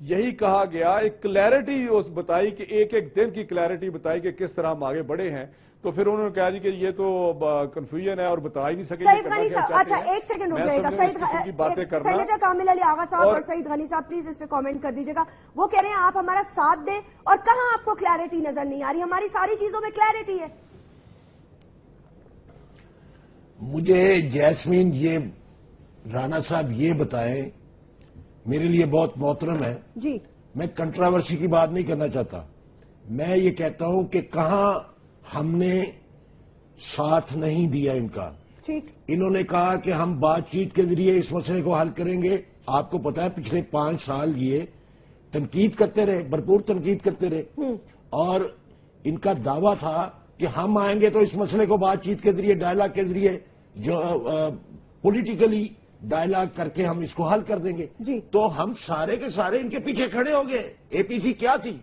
یہی کہا گیا، ایک کلیئرٹی بتائی کہ ایک دن کی کلیئرٹی بتائی کہ کس طرح ہم آگے بڑھے ہیں، تو پھر انہوں نے کہا جی کہ یہ تو کنفیوژن ہے اور بتا ہی نہیں سکے۔ اچھا ایک سیکنڈ رک جائے گا، سینیٹر کامل علی آغا صاحب اور سعید غنی صاحب پلیز اس پہ کامنٹ کر دیجیے گا۔ وہ کہہ رہے ہیں آپ ہمارا ساتھ دیں، اور کہاں آپ کو کلیئرٹی نظر نہیں آ رہی؟ ہماری ساری چیزوں میں کلیئرٹی ہے۔ مجھے جیسمین یہ رانا صاحب یہ بتائیں، میرے لیے بہت محترم ہے جی، میں کنٹراورسی کی بات نہیں کرنا چاہتا، میں یہ کہتا ہوں کہ کہاں ہم نے ساتھ نہیں دیا ان کا۔ ٹھیک، انہوں نے کہا کہ ہم بات چیت کے ذریعے اس مسئلے کو حل کریں گے۔ آپ کو پتا ہے پچھلے 5 سال یہ تنقید کرتے رہے، بھرپور تنقید کرتے رہے، اور ان کا دعویٰ تھا کہ ہم آئیں گے تو اس مسئلے کو بات چیت کے ذریعے، ڈائلاگ کے ذریعے، جو پولیٹیکلی ڈائلاگ کر کے ہم اس کو حل کر دیں گے جی۔ تو ہم سارے کے سارے ان کے پیچھے کھڑے ہو گئے۔ APC کیا تھی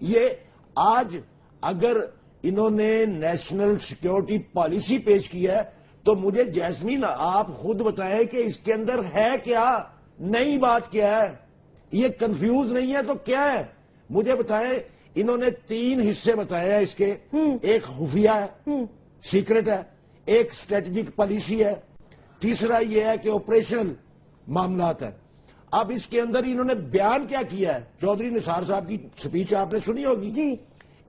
یہ؟ آج اگر انہوں نے نیشنل سیکیورٹی پالیسی پیش کی ہے تو مجھے جیسمین آپ خود بتائیں کہ اس کے اندر ہے کیا، نئی بات کیا ہے؟ یہ کنفیوز نہیں ہے تو کیا ہے؟ مجھے بتائیں، انہوں نے 3 حصے بتائے ہیں اس کے، ایک خفیہ ہے، سیکرٹ ہے، ایک اسٹریٹجک پالیسی ہے، تیسرا یہ ہے کہ آپریشنل معاملات ہے۔ اب اس کے اندر انہوں نے بیان کیا کیا ہے؟ چودھری نثار صاحب کی سپیچ آپ نے سنی ہوگی جی۔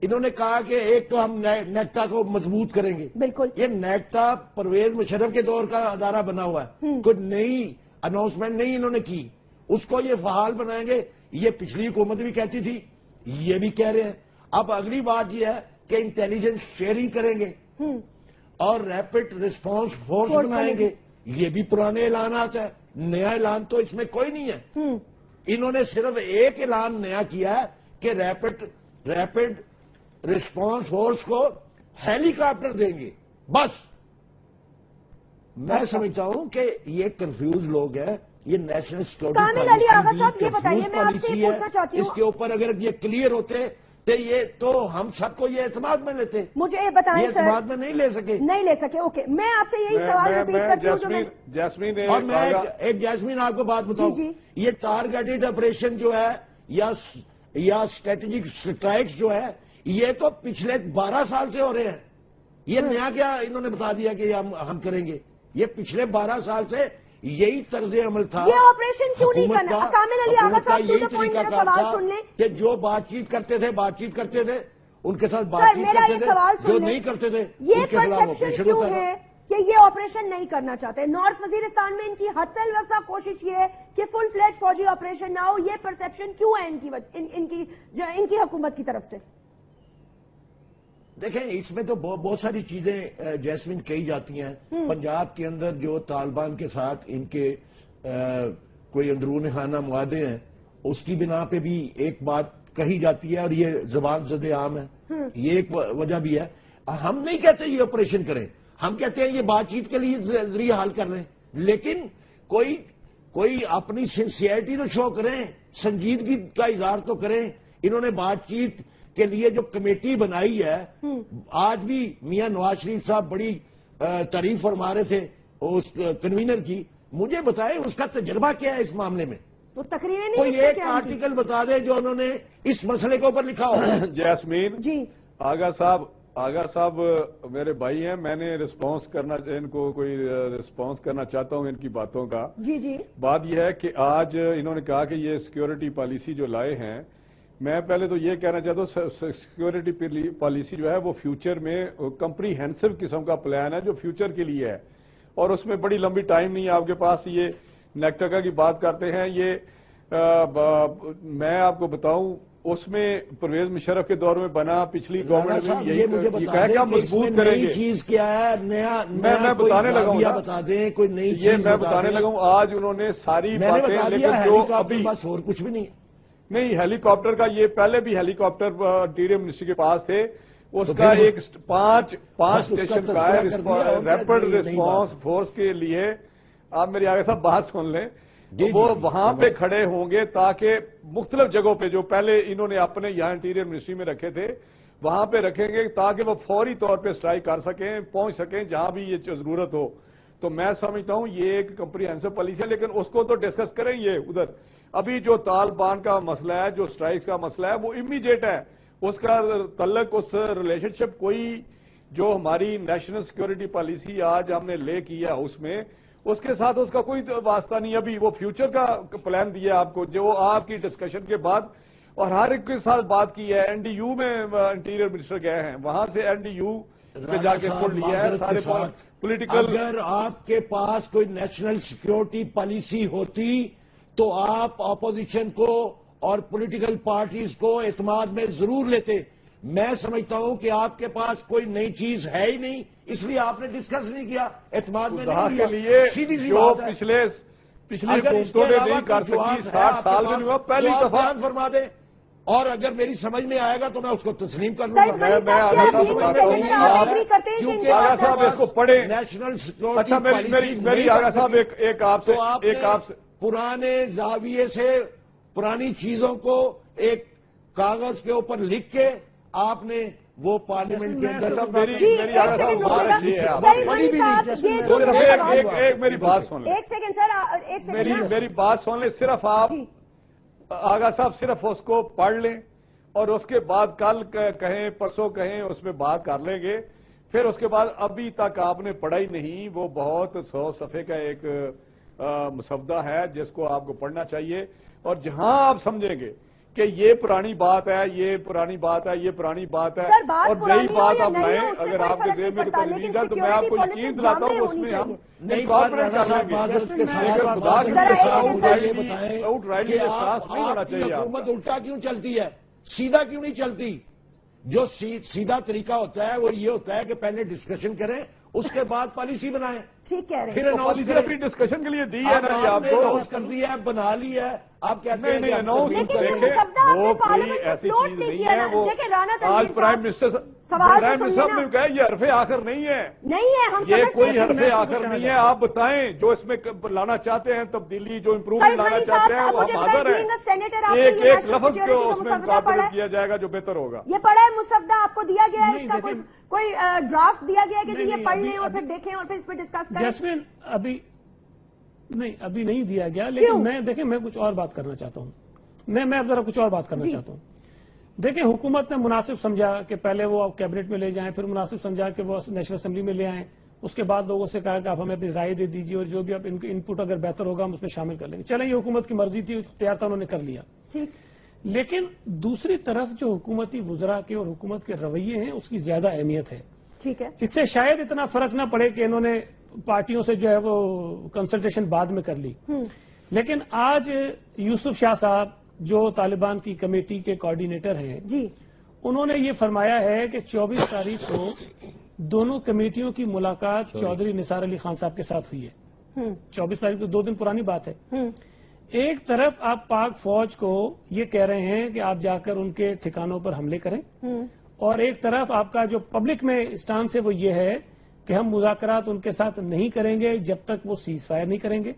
انہوں نے کہا کہ ایک تو ہم نیکٹا کو مضبوط کریں گے۔ بالکل، یہ نیکٹا پرویز مشرف کے دور کا ادارہ بنا ہوا ہے، کوئی نئی اناؤنسمنٹ نہیں انہوں نے کی، اس کو یہ فعال بنائیں گے۔ یہ پچھلی حکومت بھی کہتی تھی، یہ بھی کہہ رہے ہیں۔ اب اگلی بات یہ ہے کہ انٹیلیجنس شیئرنگ کریں گے اور ریپڈ ریسپانس فورس بنائیں گے، یہ بھی پرانے اعلانات ہیں، نیا اعلان تو اس میں کوئی نہیں ہے۔ انہوں نے صرف ایک اعلان نیا کیا ہے کہ ریپڈ ریسپانس فورس کو ہیلی کاپٹر دیں گے، بس۔ میں سمجھتا ہوں کہ یہ کنفیوز لوگ ہیں، یہ نیشنل سیکورٹی کامل علی آغا صاحب یہ بتائیے، میں آپ سے پوچھنا چاہتی ہوں، اس کے اوپر اگر یہ کلیئر ہوتے تو یہ تو ہم سب کو یہ اعتماد میں لیتے. مجھے یہ بتائیں یہ سر. اعتماد میں نہیں لے سکے. نہیں لے سکے. اوکے, میں آپ سے یہی سوال ریپیٹ کرتی ہوں. جیسمین اور میں ایک جیسمین آپ کو بات بتاؤں, یہ ٹارگیٹڈ آپریشن جو ہے یا اسٹریٹجک اسٹرائکس جو ہے, یہ تو پچھلے 12 سال سے ہو رہے ہیں. یہ نیا کیا انہوں نے بتا دیا کہ ہم کریں گے؟ یہ پچھلے 12 سال سے یہی طرز عمل تھا. یہ آپریشن کیوں نہیں کرنا؟ کامل علی آغا صاحب یہی طریقہ کار تھا کہ جو بات چیت کرتے تھے ان کے ساتھ بات چیت کرتے تھے, جو نہیں کرتے تھے یہ ان کے خلاف پرسپشن آپریشن کیوں ہوتا ہے کہ یہ آپریشن نہیں کرنا چاہتے؟ نارتھ وزیرستان میں ان کی حتی الوسع کوشش یہ ہے کہ فل فلیج فوجی آپریشن نہ ہو. یہ پرسپشن کیوں ہے ان کی حکومت کی طرف سے؟ دیکھیں, اس میں تو بہت ساری چیزیں جیسمین کہی جاتی ہیں. پنجاب کے اندر جو طالبان کے ساتھ ان کے کوئی اندرون خانہ معاہدے ہیں, اس کی بنا پہ بھی ایک بات کہی جاتی ہے, اور یہ زبان زد عام ہے. یہ ایک وجہ بھی ہے. ہم نہیں کہتے یہ آپریشن کریں, ہم کہتے ہیں یہ بات چیت کے لیے ذریعہ حل کر لیں, لیکن کوئی اپنی سنسیئرٹی تو شو کریں, سنجیدگی کا اظہار تو کریں. انہوں نے بات چیت کے لیے جو کمیٹی بنائی ہے, آج بھی میاں نواز شریف صاحب بڑی تعریف فرما رہے تھے اس کنوینر کی. مجھے بتائیں اس کا تجربہ کیا ہے اس معاملے میں؟ تو تقریریں کوئی ایک آرٹیکل بتا دے جو انہوں نے اس مسئلے کے اوپر لکھا ہو. جیسمین جی آغا صاحب میرے بھائی ہیں, میں نے ان کو کوئی رسپانس کرنا چاہتا ہوں ان کی باتوں کا. جی بات یہ ہے کہ آج انہوں نے کہا کہ یہ سیکیورٹی پالیسی جو لائے ہیں, میں پہلے تو یہ کہنا چاہتا ہوں سیکیورٹی پالیسی جو ہے وہ فیوچر میں کمپریہنسو قسم کا پلان ہے جو فیوچر کے لیے ہے, اور اس میں بڑی لمبی ٹائم نہیں ہے آپ کے پاس. یہ نیکٹکا کی بات کرتے ہیں, یہ میں آپ کو بتاؤں اس میں پرویز مشرف کے دور میں بنا, پچھلی گورنمنٹ میں یہی کہا کہ ہم مضبوط کریں گے. چیز کیا ہے نیا میں بتانے لگا ہوں, بتا دیں کوئی نئی یہ چیز میں بتانے لگا ہوں. آج انہوں نے ساری باتیں, لیکن جو ابھی بس اور کچھ بھی نہیں. ہیلی کاپٹر کا, یہ پہلے بھی ہیلی کاپٹر انٹیریئر منسٹری کے پاس تھے, اس کا ایک 5 اسٹیشن کا ہے ریپڈ ریسپانس فورس کے لیے. آپ میری آگے صاحب بات سن لیں, وہ وہاں پہ کھڑے ہوں گے تاکہ مختلف جگہوں پہ جو پہلے انہوں نے اپنے یہاں انٹیریئر منسٹری میں رکھے تھے وہاں پہ رکھیں گے تاکہ وہ فوری طور پہ اسٹرائک کر سکیں, پہنچ سکیں جہاں بھی یہ ضرورت ہو. تو میں سمجھتا ہوں یہ ایک کمپریہنسو پالیسی ہے, لیکن اس کو تو ڈسکس کریں گے ادھر. ابھی جو طالبان کا مسئلہ ہے, جو اسٹرائکس کا مسئلہ ہے, وہ امیڈیٹ ہے. اس کا تعلق, اس ریلیشن شپ کوئی جو ہماری نیشنل سیکیورٹی پالیسی آج ہم نے لے کیا اس میں, اس کے ساتھ اس کا کوئی واسطہ نہیں. ابھی وہ فیوچر کا پلان دیا آپ کو, جو آپ کی ڈسکشن کے بعد اور ہر ایک کے ساتھ بات کی ہے. این ڈی یو میں انٹیریئر منسٹر گئے ہیں, وہاں سے این ڈی یو پہ جا کے فوٹ لیا ہے سارے پولیٹیکل. اگر آپ کے پاس کوئی نیشنل سیکیورٹی پالیسی ہوتی تو آپ اپوزیشن کو اور پولیٹیکل پارٹیز کو اعتماد میں ضرور لیتے. میں سمجھتا ہوں کہ آپ کے پاس کوئی نئی چیز ہے ہی نہیں, اس لیے آپ نے ڈسکس نہیں کیا, اعتماد میں نہیں لیا. کے لیے سیدھی سی جو بات ہے. پچھلی حکومتوں نے نہیں کر سکی, 60 سال میں نہیں ہوا, پہلی دفعہ فرما دیں, اور اگر میری سمجھ میں آئے گا تو میں اس کو تسلیم کر لوں سعید گا. غنی صاحب کیا آپ سمجھتے ہیں کہ آپ ایگری کرتے ہیں کہ ان کے آغا صاحب اس کو پڑھیں. نیشنل اچھا سیکیورٹی میری آغا صاحب ایک آپ سے, پرانے زاویے سے پرانی چیزوں کو ایک کاغذ کے اوپر لکھ کے آپ نے وہ پارلیمنٹ کے اندر میری آغا صاحب بات اچھی ہے. ایک میری بات سن لیں, ایک سیکنڈ سر, ایک سیکنڈ میری بات سن لیں. صرف آپ آغا صاحب صرف اس کو پڑھ لیں اور اس کے بعد کل کہیں پرسوں کہیں اس میں بات کر لیں گے. پھر اس کے بعد ابھی تک آپ نے پڑھا ہی نہیں, وہ بہت 100 صفحے کا ایک مسودہ ہے جس کو آپ کو پڑھنا چاہیے. اور جہاں آپ سمجھیں گے کہ یہ پرانی بات ہے, یہ پرانی بات ہے, یہ پرانی بات ہے, اور نئی بات آپ لائیں, اگر آپ کے ذہن میں تجویز ہے تو میں آپ کو یقین دلاتا ہوں اس میں ہم نئی بات حکومت الٹا کیوں چلتی ہے, سیدھا کیوں نہیں چلتی؟ جو سیدھا طریقہ ہوتا ہے وہ یہ ہوتا ہے کہ پہلے ڈسکشن کریں, اس کے بعد پالیسی بنائیں. ٹھیک کہہ رہے پھر ہیں. پالیسی اپنی ڈسکشن کے لیے دی ہے نا جی آپ کو. اناؤنس کر دیا ہے، بنا لی ہے، آپ کہتے ہیں کہ اناؤنس لیکن دیکھیں مصدق آپ نے وہ کوئی پارلیمنٹ میں ایسی فلوٹ چیز نہیں نہیں کیا ہے. نا. وہ دیکھیں رانا آج تنویر پرائم صاحب منسٹر سوال پرائم تو منسٹر سنیے نے نا. کہا یہ حرف آخر نہیں ہے، نہیں ہے، ہم یہ سمجھتے کوئی ہیں. حرف آخر نہیں ہے. آپ بتائیں جو اس میں لانا چاہتے ہیں تبدیلی، جو امپروومنٹ سعید لانا غنی چاہتے ہیں صاحب وہ مجھے ہم حاضر بینگ سینیٹر آپ ہیں. نے ایک یہ ایک نیشنل لفظ جو سیکیورٹی کا اس میں مسودہ پڑھا تعبیر ہے، کیا جائے گا جو بہتر ہوگا. یہ پڑھا ہے مسودہ آپ کو دیا گیا ہے، نہیں، اس کا دیکھیں، کوئی ڈرافٹ دیا گیا ہے کہ جی نہیں، یہ پڑھ لیں ابھی- اور پھر دیکھیں اور پھر اس پہ ڈسکس کریں. جیسمین ابھی نہیں دیا گیا، لیکن کیوں؟ میں کچھ اور بات کرنا چاہتا ہوں. میں اب ذرا کچھ اور بات کرنا چاہتا ہوں. دیکھیں، حکومت نے مناسب سمجھا کہ پہلے وہ کیبنٹ میں لے جائیں، پھر مناسب سمجھا کہ وہ نیشنل اسمبلی میں لے آئیں. اس کے بعد لوگوں سے کہا کہ آپ ہمیں اپنی رائے دے دیجیے اور جو بھی آپ ان پٹ اگر بہتر ہوگا ہم اس میں شامل کر لیں گے. چلیں، یہ حکومت کی مرضی تھی، اختیار تھا، انہوں نے کر لیا. ٹھیک. لیکن دوسری طرف جو حکومتی وزراء کے اور حکومت کے رویے ہیں اس کی زیادہ اہمیت ہے. ٹھیک ہے. اس سے شاید اتنا فرق نہ پڑے کہ انہوں نے پارٹیوں سے جو ہے وہ کنسلٹیشن بعد میں کر لی. لیکن آج یوسف شاہ صاحب جو طالبان کی کمیٹی کے کوآرڈینیٹر ہیں، جی انہوں نے یہ فرمایا ہے کہ 24 تاریخ کو دونوں کمیٹیوں کی ملاقات چودھری نثار علی خان صاحب کے ساتھ ہوئی ہے. 24 تاریخ کو 2 دن پرانی بات ہے. ایک طرف آپ پاک فوج کو یہ کہہ رہے ہیں کہ آپ جا کر ان کے ٹھکانوں پر حملے کریں، اور ایک طرف آپ کا جو پبلک میں اسٹانس ہے وہ یہ ہے کہ ہم مذاکرات ان کے ساتھ نہیں کریں گے جب تک وہ سیز فائر نہیں کریں گے.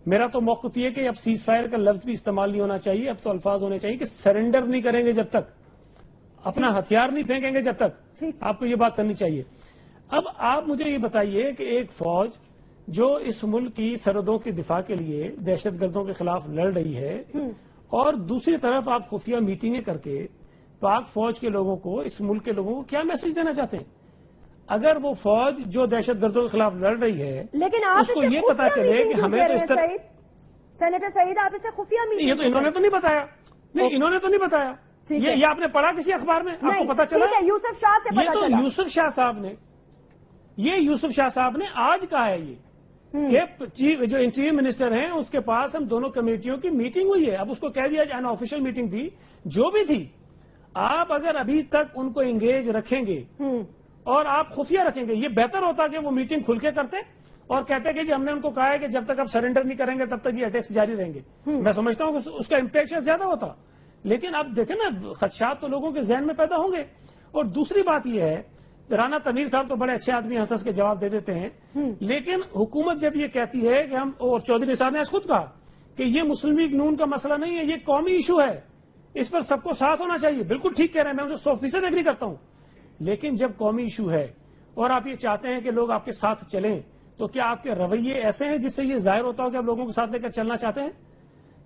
میرا تو موقف یہ ہے کہ اب سیز فائر کا لفظ بھی استعمال نہیں ہونا چاہیے. اب تو الفاظ ہونے چاہیے کہ سرنڈر نہیں کریں گے جب تک، اپنا ہتھیار نہیں پھینکیں گے جب تک. آپ کو یہ بات کرنی چاہیے. اب آپ مجھے یہ بتائیے کہ ایک فوج جو اس ملک کی سرحدوں کے دفاع کے لیے دہشت گردوں کے خلاف لڑ رہی ہے، اور دوسری طرف آپ خفیہ میٹنگیں کر کے پاک فوج کے لوگوں کو، اس ملک کے لوگوں کو کیا میسج دینا چاہتے ہیں؟ اگر وہ فوج جو دہشت گردوں کے خلاف لڑ رہی ہے، لیکن آپ اس کو یہ پتا چلے کہ ہمیں تو اس طرح، سینیٹر سعید آپ اسے خفیہ میٹنگ، یہ تو انہوں نے تو نہیں بتایا. نہیں، انہوں نے تو نہیں بتایا. یہ آپ نے پڑھا کسی اخبار میں؟ آپ کو پتا چلا؟ یوسف شاہ سے یہ تو یوسف شاہ صاحب نے آج کہا ہے یہ کہ جو انٹریم منسٹر ہیں اس کے پاس ہم دونوں کمیٹیوں کی میٹنگ ہوئی ہے. اب اس کو کہہ دیا ان آفیشیل میٹنگ تھی، جو بھی تھی. آپ اگر ابھی تک ان کو انگیج رکھیں گے اور آپ خفیہ رکھیں گے، یہ بہتر ہوتا کہ وہ میٹنگ کھل کے کرتے اور کہتے کہ جی ہم نے ان کو کہا ہے کہ جب تک آپ سرنڈر نہیں کریں گے تب تک یہ اٹیکس جاری رہیں گے. میں سمجھتا ہوں کہ اس کا امپیکٹ زیادہ ہوتا. لیکن اب دیکھیں نا، خدشات تو لوگوں کے ذہن میں پیدا ہوں گے. اور دوسری بات یہ ہے، رانا تنویر صاحب تو بڑے اچھے آدمی ہنس ہنس کے جواب دے دیتے ہیں، لیکن حکومت جب یہ کہتی ہے کہ ہم، اور چودھری نثار نے خود کہا کہ یہ مسلم لیگ نون کا مسئلہ نہیں ہے، یہ قومی ایشو ہے، اس پر سب کو ساتھ ہونا چاہیے. بالکل ٹھیک کہہ رہے ہیں، میں اسے 100% ایگری کرتا ہوں. لیکن جب قومی ایشو ہے اور آپ یہ چاہتے ہیں کہ لوگ آپ کے ساتھ چلیں، تو کیا آپ کے رویے ایسے ہیں جس سے یہ ظاہر ہوتا ہو کہ آپ لوگوں کے ساتھ لے کر چلنا چاہتے ہیں؟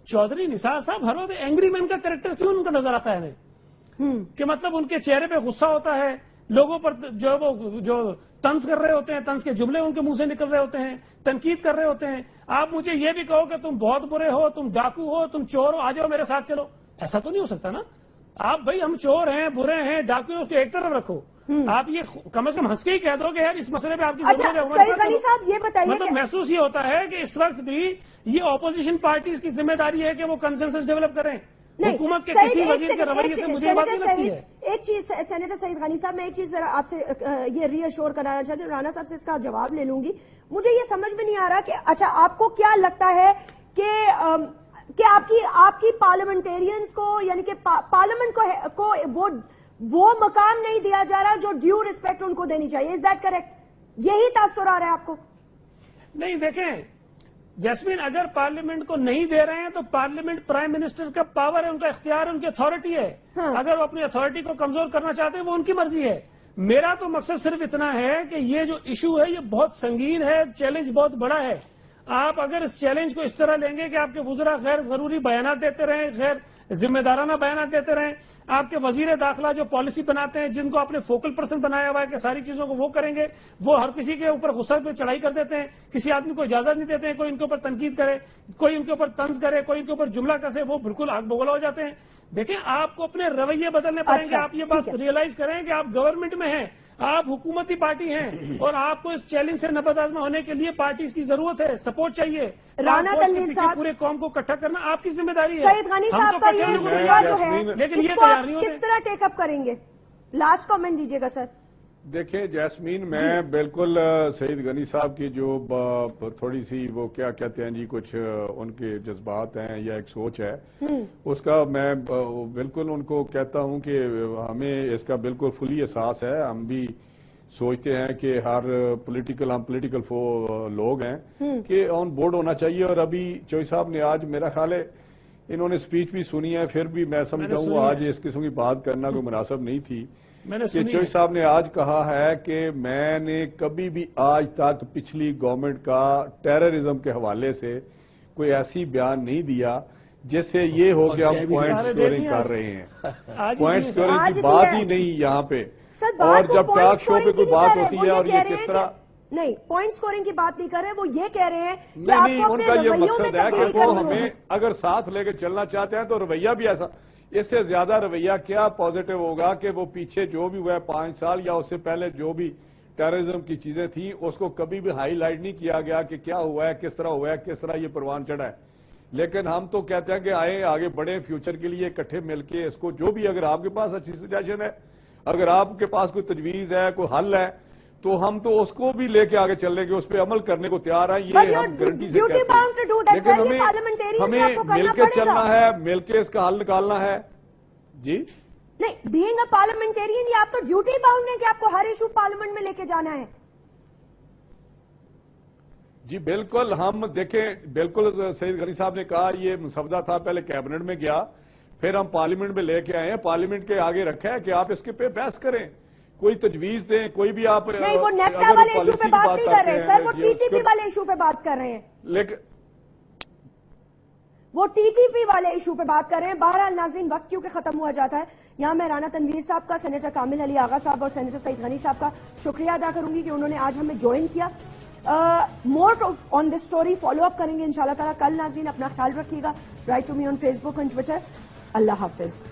چودھری نثار صاحب ہر وقت اینگری مین کا کریکٹر کیوں ان کا نظر آتا ہے ہمیں؟ کہ مطلب ان کے چہرے پہ غصہ ہوتا ہے، لوگوں پر جو طنز کر رہے ہوتے ہیں، طنز کے جملے ان کے منہ سے نکل رہے ہوتے ہیں، تنقید کر رہے ہوتے ہیں. آپ مجھے یہ بھی کہو کہ تم بہت برے ہو، تم ڈاکو ہو، تم چور ہو، آ جاؤ میرے ساتھ چلو. ایسا تو نہیں ہو سکتا نا. آپ بھائی ہم چور ہیں، برے ہیں، ڈاکو ہیں، اس کو ایک طرف رکھو. آپ یہ کم از کم ہنس کے ہی کہہ دو کہ یار اس مسئلے پہ آپ کی ضرورت ہے. سعید غنی صاحب یہ بتائیے، مطلب محسوس یہ ہوتا ہے کہ اس وقت بھی یہ اپوزیشن پارٹیز کی ذمہ داری ہے کہ وہ کنسنسس ڈیولپ کریں. حکومت کے کسی وزیر کے رویے سے مجھے بات نہیں لگتی ہے. ایک چیز سینیٹر سعید غنی صاحب، میں ایک چیز ذرا آپ سے یہ ری ایشور کرانا چاہتی ہوں، رانا صاحب سے اس کا جواب لے لوں گی. مجھے یہ سمجھ میں نہیں آ رہا کہ اچھا آپ کو کیا لگتا ہے کہ آپ کی پارلیمنٹیرینز کو، یعنی کہ پارلیمنٹ کو وہ مقام نہیں دیا جا رہا جو ڈیو ریسپیکٹ ان کو دینی چاہیے. Is that correct? یہی تاثر آ رہا ہے آپ کو؟ نہیں، دیکھیں جیسمین، اگر پارلیمنٹ کو نہیں دے رہے ہیں تو پارلیمنٹ پرائم منسٹر کا پاور ہے، ان کا اختیار ہے، ان کی اتھارٹی ہے. اگر وہ اپنی اتھارٹی کو کمزور کرنا چاہتے ہیں وہ ان کی مرضی ہے. میرا تو مقصد صرف اتنا ہے کہ یہ جو ایشو ہے یہ بہت سنگین ہے، چیلنج بہت بڑا ہے. آپ اگر اس چیلنج کو اس طرح لیں گے کہ آپ کے وزراء غیر ضروری بیانات دیتے رہیں، غیر ذمہ دارانہ بیانات دیتے رہیں، آپ کے وزیر داخلہ جو پالیسی بناتے ہیں، جن کو آپ نے فوکل پرسن بنایا ہوا ہے کہ ساری چیزوں کو وہ کریں گے، وہ ہر کسی کے اوپر غصہ پہ چڑھائی کر دیتے ہیں، کسی آدمی کو اجازت نہیں دیتے ہیں، کوئی ان کے اوپر تنقید کرے، کوئی ان کے اوپر طنز کرے، کوئی ان کے اوپر جملہ کسے، وہ بالکل آگ بگولا ہو جاتے ہیں. دیکھیں آپ کو اپنے رویے بدلنے پڑیں گے. آپ یہ بات ریئلائز کریں کہ آپ گورنمنٹ میں ہیں، آپ حکومتی پارٹی ہیں، اور آپ کو اس چیلنج سے نبرد آزما ہونے کے لیے پارٹیز کی ضرورت ہے، سپورٹ چاہیے. رانا تنویر صاحب، پورے قوم کو اکٹھا کرنا آپ کی ذمہ داری ہے. سعید غنی صاحب کا یہ شکوہ جو ہے، لیکن اس یہ کو تیار آپ نہیں کس ہوتے. طرح ٹیک اپ کریں گے؟ لاسٹ کامنٹ دیجیے گا سر. دیکھیں جیسمین، میں بالکل سعید غنی صاحب کی جو تھوڑی سی وہ کیا کہتے ہیں جی کچھ ان کے جذبات ہیں یا ایک سوچ ہے، اس کا میں بالکل ان کو کہتا ہوں کہ ہمیں اس کا بالکل فلی احساس ہے. ہم بھی سوچتے ہیں کہ ہر ہم پولیٹیکل لوگ ہیں کہ آن بورڈ ہونا چاہیے. اور ابھی چوئی صاحب نے آج میرا خیال ہے انہوں نے اسپیچ بھی سنی ہے، پھر بھی میں سمجھتا ہوں آج اس قسم کی بات کرنا کوئی مناسب نہیں تھی. کہ چوئی صاحب نے آج کہا ہے کہ میں نے کبھی بھی آج تک پچھلی گورنمنٹ کا ٹیررزم کے حوالے سے کوئی ایسی بیان نہیں دیا جس سے یہ ہو کہ ہم پوائنٹ سکورنگ کر رہے ہیں. پوائنٹ سکورنگ کی بات ہی نہیں یہاں پہ. اور جب ٹاک شو پہ کوئی بات ہوتی ہے اور یہ کس طرح نہیں پوائنٹ سکورنگ کی بات نہیں کر رہے، وہ یہ کہہ رہے ہیں کہ نہیں، ان کا یہ مقصد ہے کہ وہ ہمیں اگر ساتھ لے کے چلنا چاہتے ہیں تو رویہ بھی ایسا، اس سے زیادہ رویہ کیا پازیٹو ہوگا کہ وہ پیچھے جو بھی ہوا ہے 5 سال یا اس سے پہلے جو بھی ٹیررزم کی چیزیں تھیں اس کو کبھی بھی ہائی لائٹ نہیں کیا گیا کہ کیا ہوا ہے، کس طرح ہوا ہے، کس طرح یہ پروان چڑھا ہے. لیکن ہم تو کہتے ہیں کہ آئے آگے بڑھے فیوچر کے لیے اکٹھے مل کے اس کو جو بھی، اگر آپ کے پاس اچھی سجیشن ہے، اگر آپ کے پاس کوئی تجویز ہے، کوئی حل ہے، تو ہم تو اس کو بھی لے کے آگے چلنے کے اس پہ عمل کرنے کو تیار ہیں. یہ ہم گارنٹی سے کہتے ہیں. لیکن ہمیں مل کے چلنا ہے، مل کے اس کا حل نکالنا ہے. جی نہیں، بینگ اے پارلیمنٹیرین یہ آپ تو ڈیوٹی باؤنڈ ہے کہ آپ کو ہر ایشو پارلیمنٹ میں لے کے جانا ہے. جی بالکل. ہم دیکھیں بالکل سعید غنی صاحب نے کہا یہ مسودہ تھا، پہلے کیبنٹ میں گیا، پھر ہم پارلیمنٹ میں لے کے آئے ہیں. پارلیمنٹ کے آگے رکھا ہے کہ آپ اس کے پہ بحث کریں، کوئی تجویز دیں، کوئی بھی آپ نہیں. وہ نیفٹا والے ایشو پہ بات نہیں کر رہے سر، وہ ٹی ٹی پی والے ایشو پہ بات کر رہے ہیں. لیکن وہ ٹی ٹی پی والے ایشو پہ بات کر رہے ہیں. بہرحال ناظرین وقت کیونکہ ختم ہوا جاتا ہے، یہاں میں رانا تنویر صاحب کا، سینیٹر کامل علی آغا صاحب اور سینیٹر سعید غنی صاحب کا شکریہ ادا کروں گی کہ انہوں نے آج ہمیں جوائن کیا. مور آن دس اسٹوری فالو اپ کریں گے انشاءاللہ تعالیٰ کل. ناظرین اپنا خیال رکھیے گا. Write to me on Facebook and Twitter. اللہ حافظ.